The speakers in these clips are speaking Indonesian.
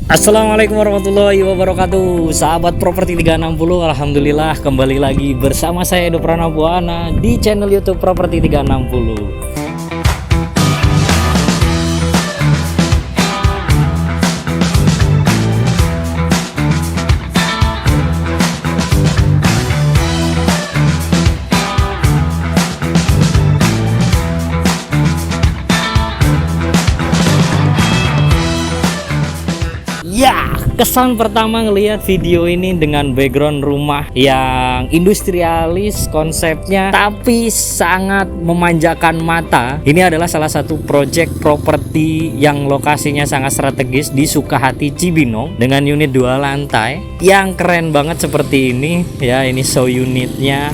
Assalamualaikum warahmatullahi wabarakatuh. Sahabat Properti 360, alhamdulillah kembali lagi bersama saya Edo Pranabuana di channel YouTube Properti 360. Ya, kesan pertama ngelihat video ini dengan background rumah yang industrialis konsepnya tapi sangat memanjakan mata. Ini adalah salah satu project properti yang lokasinya sangat strategis di Sukahati Cibinong dengan unit 2 lantai yang keren banget seperti ini ya. Ini show unitnya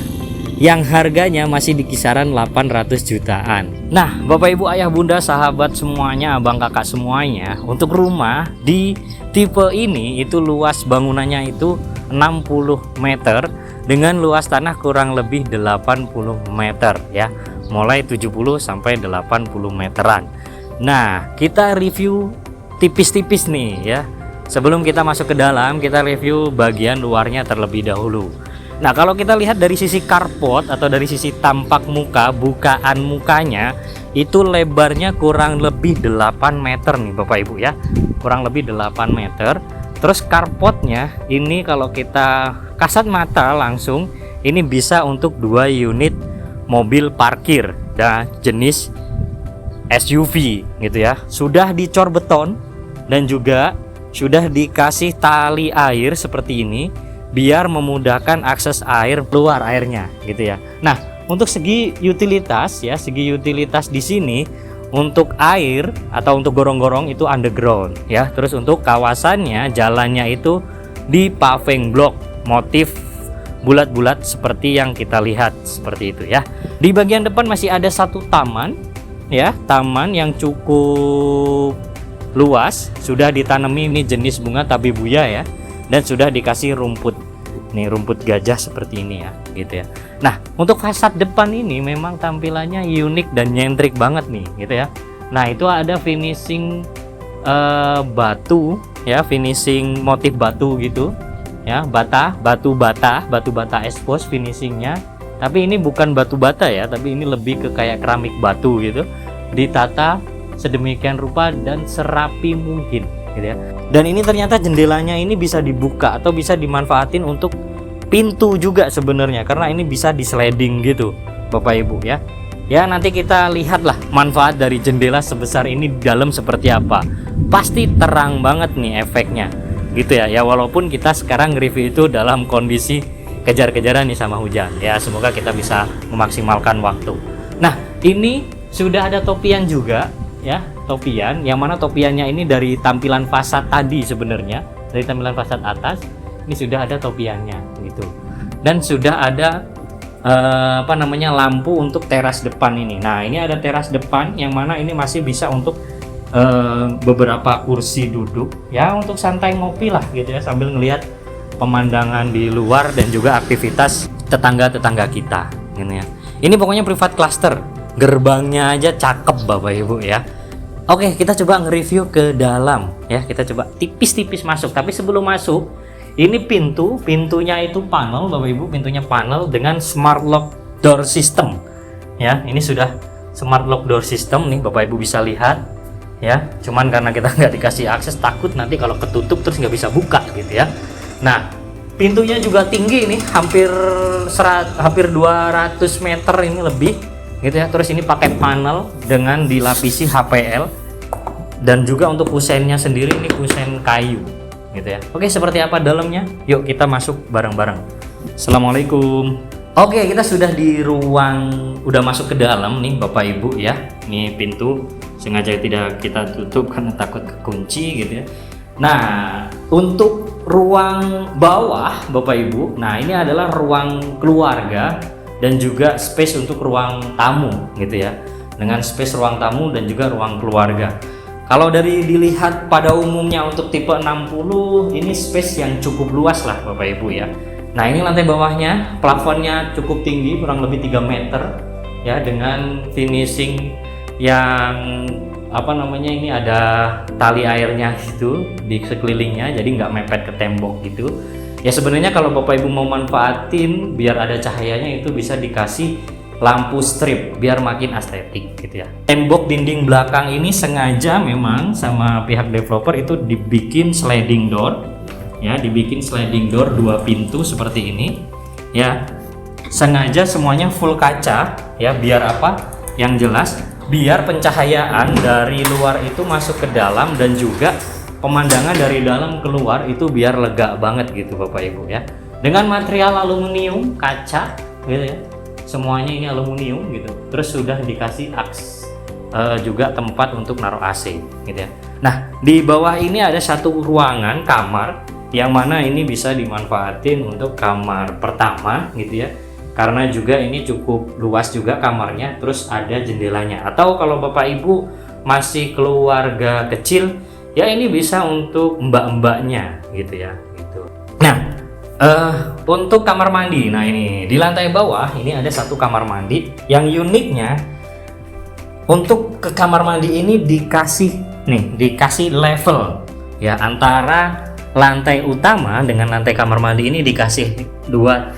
yang harganya masih di kisaran 800 jutaan. Nah, Bapak Ibu Ayah Bunda sahabat semuanya, abang kakak semuanya, untuk rumah di tipe ini itu luas bangunannya itu 60 meter dengan luas tanah kurang lebih 80 meter ya. Mulai 70 sampai 80 meteran. Nah, kita review tipis-tipis nih ya. Sebelum kita masuk ke dalam, kita review bagian luarnya terlebih dahulu. Nah, kalau kita lihat dari sisi carport atau dari sisi tampak muka, bukaan mukanya itu lebarnya kurang lebih 8 meter nih Bapak Ibu ya. Kurang lebih 8 meter. Terus carportnya ini kalau kita kasat mata langsung ini bisa untuk 2 unit mobil parkir dan jenis SUV gitu ya. Sudah dicor beton dan juga sudah dikasih tali air seperti ini biar memudahkan akses air keluar airnya gitu ya. Nah, untuk segi utilitas ya, segi utilitas di sini untuk air atau untuk gorong-gorong itu underground ya. Terus untuk kawasannya jalannya itu di paving block motif bulat-bulat seperti yang kita lihat seperti itu ya. Di bagian depan masih ada satu taman ya, taman yang cukup luas, sudah ditanami ini jenis bunga tabebuya ya. Dan sudah dikasih rumput nih, rumput gajah seperti ini ya gitu ya. Nah, untuk fasad depan ini memang tampilannya unik dan nyentrik banget nih gitu ya. Nah, itu ada finishing batu ya, finishing motif batu gitu ya, batu bata expose finishingnya. Tapi ini bukan batu bata ya, tapi ini lebih ke kayak keramik batu gitu, ditata sedemikian rupa dan serapi mungkin gitu ya. Dan ini ternyata jendelanya ini bisa dibuka atau bisa dimanfaatin untuk pintu juga sebenarnya, karena ini bisa di sliding gitu Bapak Ibu ya. Ya, nanti kita lihatlah manfaat dari jendela sebesar ini di dalam seperti apa. Pasti terang banget nih efeknya gitu ya. Ya, walaupun kita sekarang review itu dalam kondisi kejar-kejaran nih sama hujan ya, semoga kita bisa memaksimalkan waktu. Nah, ini sudah ada topian juga ya, topian yang mana topiannya ini dari tampilan fasad tadi sebenarnya, dari tampilan fasad atas ini sudah ada topiannya gitu. Dan sudah ada lampu untuk teras depan ini. Nah, ini ada teras depan yang mana ini masih bisa untuk beberapa kursi duduk ya, untuk santai ngopi lah gitu ya, sambil ngelihat pemandangan di luar dan juga aktivitas tetangga-tetangga kita gitu ya. Ini pokoknya private cluster. Gerbangnya aja cakep Bapak Ibu ya. Oke, kita coba nge-review ke dalam ya. Kita coba tipis-tipis masuk. Tapi sebelum masuk, ini pintunya itu panel Bapak Ibu, pintunya panel dengan smart lock door system. Ya, ini sudah smart lock door system nih Bapak Ibu bisa lihat ya. Cuman karena kita nggak dikasih akses, takut nanti kalau ketutup terus nggak bisa buka gitu ya. Nah, pintunya juga tinggi nih, hampir 200 meter ini lebih gitu ya. Terus ini pakai panel dengan dilapisi HPL dan juga untuk kusennya sendiri ini kusen kayu gitu ya. Oke, seperti apa dalamnya? Yuk kita masuk bareng-bareng. Assalamualaikum. Oke, kita sudah di ruang, udah masuk ke dalam nih Bapak Ibu ya. Ini pintu sengaja tidak kita tutup karena takut kekunci gitu ya. Nah, untuk ruang bawah Bapak Ibu, nah ini adalah ruang keluarga dan juga space untuk ruang tamu gitu ya, dengan space ruang tamu dan juga ruang keluarga. Kalau dari dilihat pada umumnya untuk tipe 60 ini space yang cukup luas lah Bapak Ibu ya. Nah, ini lantai bawahnya, plafonnya cukup tinggi, kurang lebih 3 meter ya, dengan finishing yang apa namanya, ini ada tali airnya gitu di sekelilingnya, jadi nggak mepet ke tembok gitu. Ya sebenarnya kalau Bapak Ibu mau manfaatin biar ada cahayanya, itu bisa dikasih lampu strip biar makin estetik gitu ya. Tembok dinding belakang ini sengaja memang sama pihak developer itu dibikin sliding door ya, dibikin sliding door 2 pintu seperti ini ya. Sengaja semuanya full kaca ya, biar apa? Yang jelas biar pencahayaan dari luar itu masuk ke dalam, dan juga pemandangan dari dalam keluar itu biar lega banget gitu Bapak Ibu ya. Dengan material aluminium kaca gitu ya, semuanya ini aluminium gitu. Terus sudah dikasih juga tempat untuk naruh AC gitu ya. Nah di bawah ini ada satu ruangan kamar, yang mana ini bisa dimanfaatin untuk kamar pertama gitu ya, karena juga ini cukup luas juga kamarnya. Terus ada jendelanya, atau kalau Bapak Ibu masih keluarga kecil ya, ini bisa untuk mbak-mbaknya gitu ya gitu. Nah untuk kamar mandi, nah ini di lantai bawah ini ada satu kamar mandi. Yang uniknya untuk ke kamar mandi ini dikasih level ya, antara lantai utama dengan lantai kamar mandi ini dikasih dua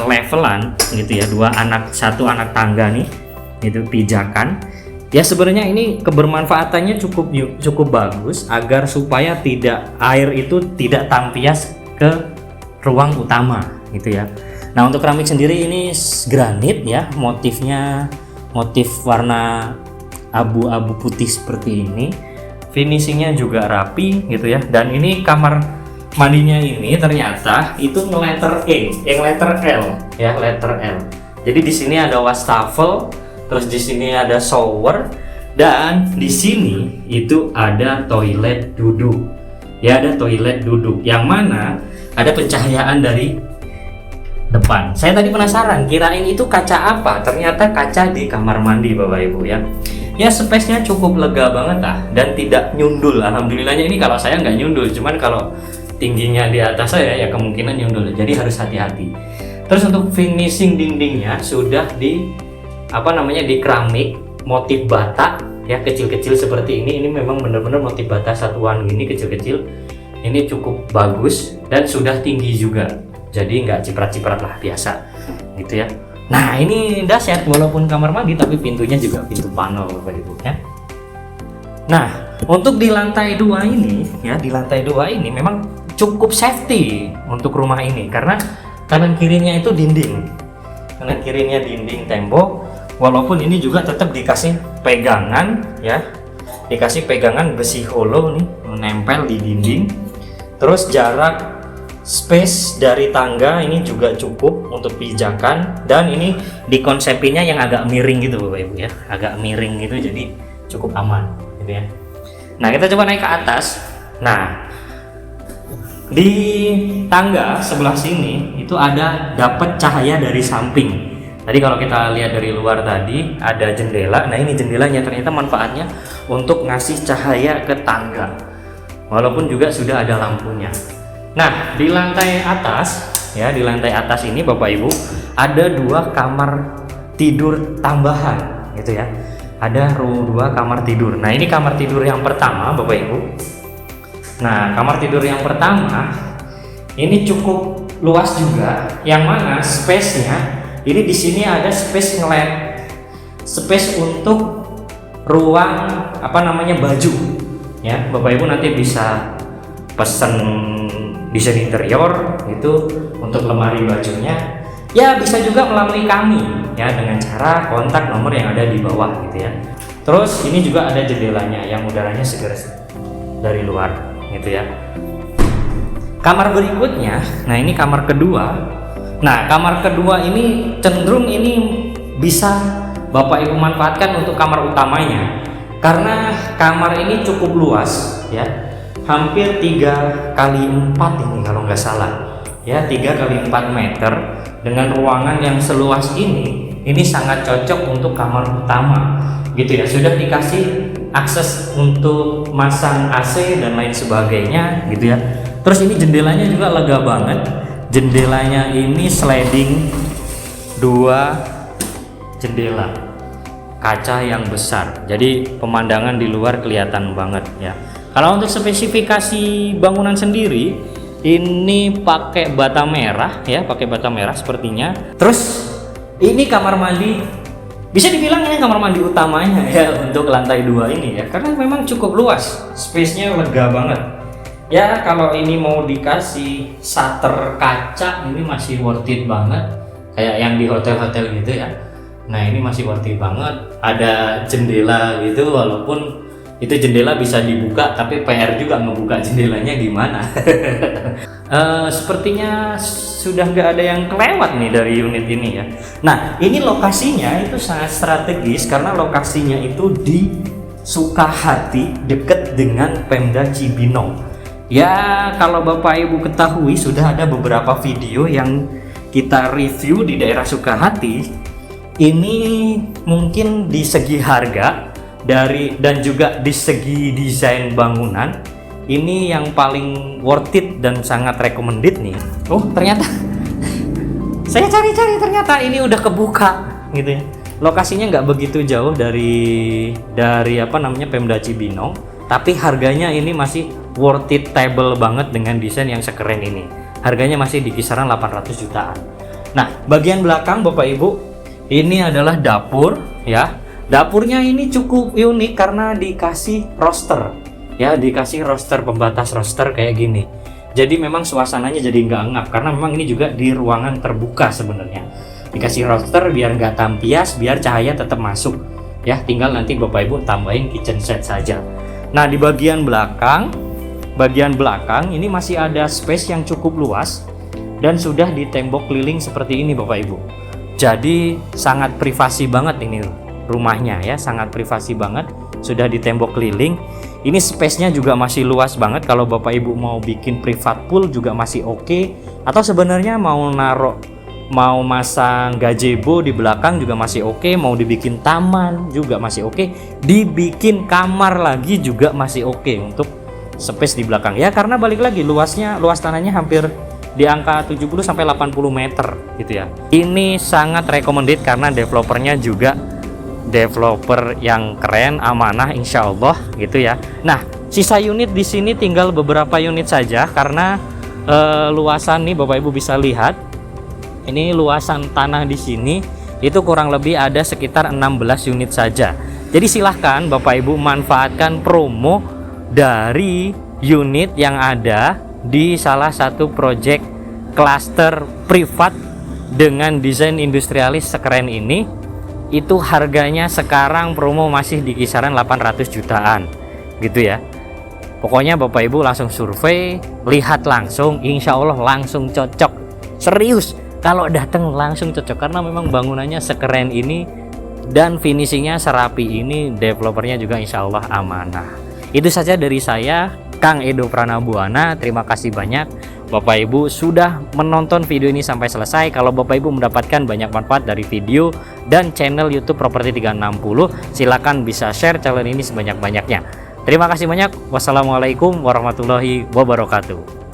levelan gitu ya, satu anak tangga nih itu pijakan ya. Sebenarnya ini kebermanfaatannya cukup bagus, agar supaya air itu tidak tampias ke ruang utama gitu ya. Nah untuk keramik sendiri ini granit ya, motifnya motif warna abu-abu putih seperti ini, finishingnya juga rapi gitu ya. Dan ini kamar mandinya ini ternyata itu letter L ya, letter L. Jadi di sini ada wastafel, terus di sini ada shower, dan di sini itu ada toilet duduk ya, ada toilet duduk yang mana ada pencahayaan dari depan. Saya tadi penasaran, kirain itu kaca apa, ternyata kaca di kamar mandi Bapak Ibu ya. Ya space-nya cukup lega banget lah, dan tidak nyundul. Alhamdulillahnya ini kalau saya nggak nyundul, cuman kalau tingginya di atas saya ya kemungkinan nyundul, jadi harus hati-hati. Terus untuk finishing dindingnya sudah di keramik motif bata ya, kecil-kecil seperti ini memang benar-benar motif bata satuan gini, kecil-kecil. Ini cukup bagus dan sudah tinggi juga, jadi nggak ciprat-ciprat lah, biasa gitu ya. Nah ini dahsyat, walaupun kamar mandi tapi pintunya juga pintu panel Bapak Ibu ya. Nah untuk di lantai 2 ini ya, di lantai 2 ini memang cukup safety untuk rumah ini, karena kanan kirinya itu dinding, kanan kirinya dinding tembok. Walaupun ini juga tetap dikasih pegangan ya, dikasih pegangan besi hollow nih, menempel di dinding. Terus jarak space dari tangga ini juga cukup untuk pijakan, dan ini dikonsepinnya yang agak miring gitu Bapak Ibu ya, agak miring gitu, jadi cukup aman gitu ya. Nah kita coba naik ke atas. Nah di tangga sebelah sini itu dapat cahaya dari samping. Tadi kalau kita lihat dari luar tadi ada jendela. Nah ini jendelanya ternyata manfaatnya untuk ngasih cahaya ke tangga, walaupun juga sudah ada lampunya. Nah di lantai atas ya, di lantai atas ini Bapak Ibu ada 2 kamar tidur tambahan gitu ya, ada 2 kamar tidur. Nah ini kamar tidur yang pertama Bapak Ibu. Nah kamar tidur yang pertama ini cukup luas juga, yang mana space-nya ini di sini ada space space untuk ruang baju ya. Bapak Ibu nanti bisa pesen desain interior itu untuk lemari bajunya ya, bisa juga melalui kami ya, dengan cara kontak nomor yang ada di bawah gitu ya. Terus ini juga ada jendelanya yang udaranya segar dari luar gitu ya. Kamar berikutnya, nah ini kamar kedua. Nah kamar kedua ini cenderung ini bisa Bapak Ibu manfaatkan untuk kamar utamanya, karena kamar ini cukup luas ya, hampir 3x4 ini kalau nggak salah ya, 3x4 meter dengan ruangan yang seluas ini sangat cocok untuk kamar utama gitu ya. Sudah dikasih akses untuk masang AC dan lain sebagainya gitu ya. Terus ini jendelanya juga lega banget. Jendelanya ini sliding 2 jendela. kaca yang besar, jadi pemandangan di luar kelihatan banget ya. Kalau untuk spesifikasi bangunan sendiri, ini pakai bata merah ya, pakai bata merah sepertinya. Terus ini kamar mandi, bisa dibilang ini kamar mandi utamanya ya untuk lantai 2 ini ya, karena memang cukup luas, space-nya lega banget. Ya kalau ini mau dikasih shutter kaca, ini masih worth it banget, kayak yang di hotel-hotel gitu ya. Nah ini masih worth it banget, ada jendela gitu, walaupun itu jendela bisa dibuka, tapi PR juga ngebuka jendelanya gimana. Sepertinya sudah nggak ada yang kelewat nih dari unit ini ya. Nah ini lokasinya itu sangat strategis, karena lokasinya itu di Sukahati, deket dengan Pemda Cibinong. Ya kalau Bapak Ibu ketahui, sudah ada beberapa video yang kita review di daerah Sukahati. Ini mungkin di segi harga dan juga di segi desain bangunan, ini yang paling worth it dan sangat recommended nih. Oh ternyata saya cari-cari, ternyata ini udah kebuka gitu ya. Lokasinya nggak begitu jauh dari apa namanya Pemda Cibinong, tapi harganya ini masih worth it table banget dengan desain yang sekeren ini. Harganya masih di kisaran 800 jutaan. Nah bagian belakang Bapak Ibu, ini adalah dapur ya. Dapurnya ini cukup unik karena dikasih roster ya, dikasih roster, pembatas roster kayak gini. Jadi memang suasananya jadi nggak ngap, karena memang ini juga di ruangan terbuka sebenarnya. Dikasih roster biar nggak tampias, biar cahaya tetap masuk ya. Tinggal nanti Bapak Ibu tambahin kitchen set saja. Nah di bagian belakang ini masih ada space yang cukup luas dan sudah ditembok keliling seperti ini Bapak Ibu. Jadi sangat privasi banget ini rumahnya ya, sangat privasi banget, sudah ditembok keliling. Ini space-nya juga masih luas banget. Kalau Bapak Ibu mau bikin privat pool juga masih oke, atau sebenarnya mau masang gazebo di belakang juga masih oke, mau dibikin taman juga masih oke, dibikin kamar lagi juga masih oke untuk space di belakang ya, karena balik lagi luas tanahnya hampir di angka 70 sampai 80 meter gitu ya. Ini sangat recommended karena developernya juga developer yang keren, amanah insya Allah gitu ya. Nah sisa unit di sini tinggal beberapa unit saja, karena luasan nih Bapak Ibu bisa lihat, ini luasan tanah di sini itu kurang lebih ada sekitar 16 unit saja. Jadi silahkan Bapak Ibu manfaatkan promo dari unit yang ada di salah satu project cluster privat dengan desain industrialis sekeren ini. Itu harganya sekarang promo masih di kisaran 800 jutaan gitu ya. Pokoknya Bapak Ibu langsung survei, lihat langsung, insya Allah langsung cocok. Serius, kalau datang langsung cocok, karena memang bangunannya sekeren ini dan finishingnya serapi ini, developernya juga insya Allah amanah. Itu saja dari saya, Kang Edo Pranabuana. Terima kasih banyak Bapak Ibu sudah menonton video ini sampai selesai. Kalau Bapak Ibu mendapatkan banyak manfaat dari video dan channel YouTube Properti 360, silakan bisa share channel ini sebanyak-banyaknya. Terima kasih banyak. Wassalamualaikum warahmatullahi wabarakatuh.